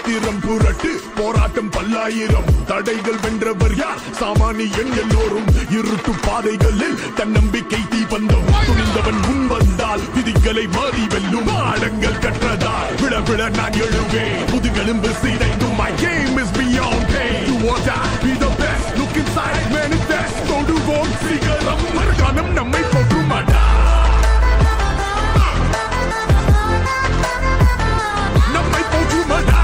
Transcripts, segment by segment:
சரித்திரம் புரட்டு போராட்டம் பல்லாயிரம் தடைகள் வென்றவர் யார் சாமானியன் எல்லோரும் இருட்டு பாதைகளில் தன்னம்பிக்கை தீபந்தம் துணிந்தவன் முன் வந்தால் விதிகளை மாறி வெல்லும் ஆழங்கள் கற்றதால் விழ விழ நான் எழுவேன் முதுகெலும்பு சிதைந்தும் my game is beyond pain do or die be the best look inside manifest தொடுவோம் சிகரம் மறுகாலம் நம்மை போற்றுமாடா நம்மை போற்றுமாடா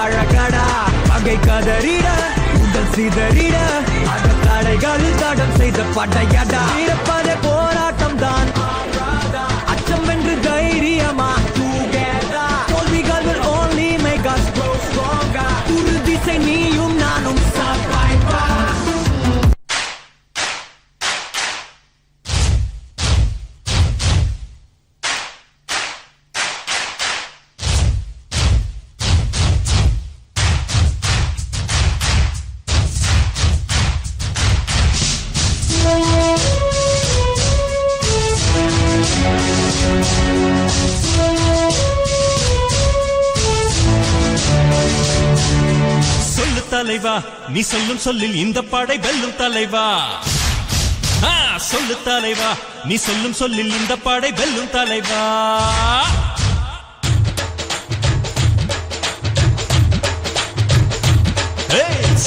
அழகடா பகை கதறிட உடல் சிதறிட அந்த தடைகளில் தடம் செய்த படையடா இருப்பதே போராட்டம் தான் அச்சம் என்று தைரியமா தோல்விகள் will only make us grow stronger துரு திசை நீயும் நானும் தலைவா நீ சொல்லும் சொல்லில் இந்த படை வெல்லும் தலைவா சொல்லு தலைவா நீ சொல்லும் சொல்லில் இந்த படை வெல்லும் தலைவா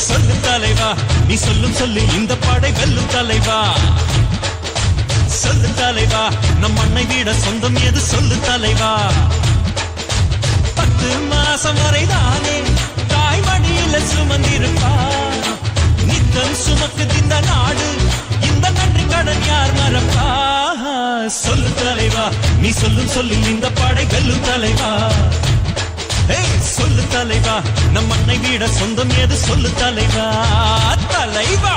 சொல்லு தலைவா நீ சொல்லும் சொல்லில் இந்த படை வெல்லும் தலைவா சொல்லு தலைவா நம் மண்ணை விட சொந்தம் எது சொல்லு தலைவா 10 மாசம் வரைதானே தாய்மடியில சுமந்திருப்பா நித்தம் சுமக்குது இந்த நாடு இந்த நன்றி கடன் யார் மறப்பா சொல்லு தலைவா நீ சொல்லும் சொல்லில் இந்த படை வெல்லும் தலைவா சொல்லு தலைவா நம் மண்ணை விட சொந்தம் ஏது சொல்லு தலைவா தலைவா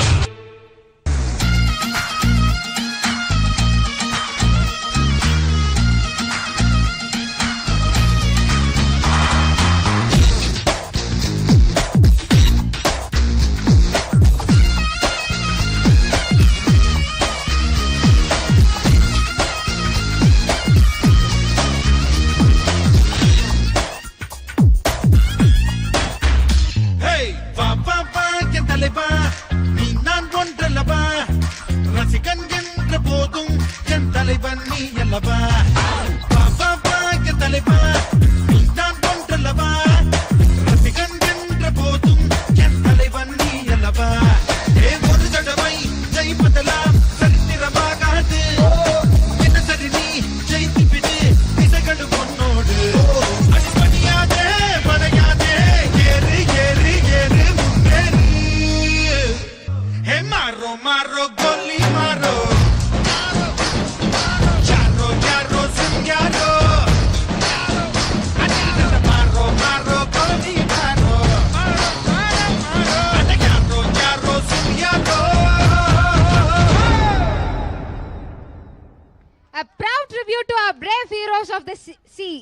நீ நான் ஒன்றல்லவா ரசிகன் என்ற போதும் என் தலைவன் நீ அல்லவா என் தலைவா நீ நான் ஒன்றல்லவா ரசிகன் என்ற போதும் என் தலைவன் நீ அல்லவா ஒரு தடவை ஜெயிப்பதெல்லாம் சரித்திரமாகாது என்ன சரி நீ ஜெயித்து விடு திசைகள் பொன்னோடு அடிப்படியாதே மறையாதே ஏறு ஏறு ஏறு முன்னேறு Marro, marro, goli, marro. Charro, charro, singhiaro. Marro, marro, goli, marro. Charro, charro, singhiaro. A proud tribute to our brave heroes of the sea.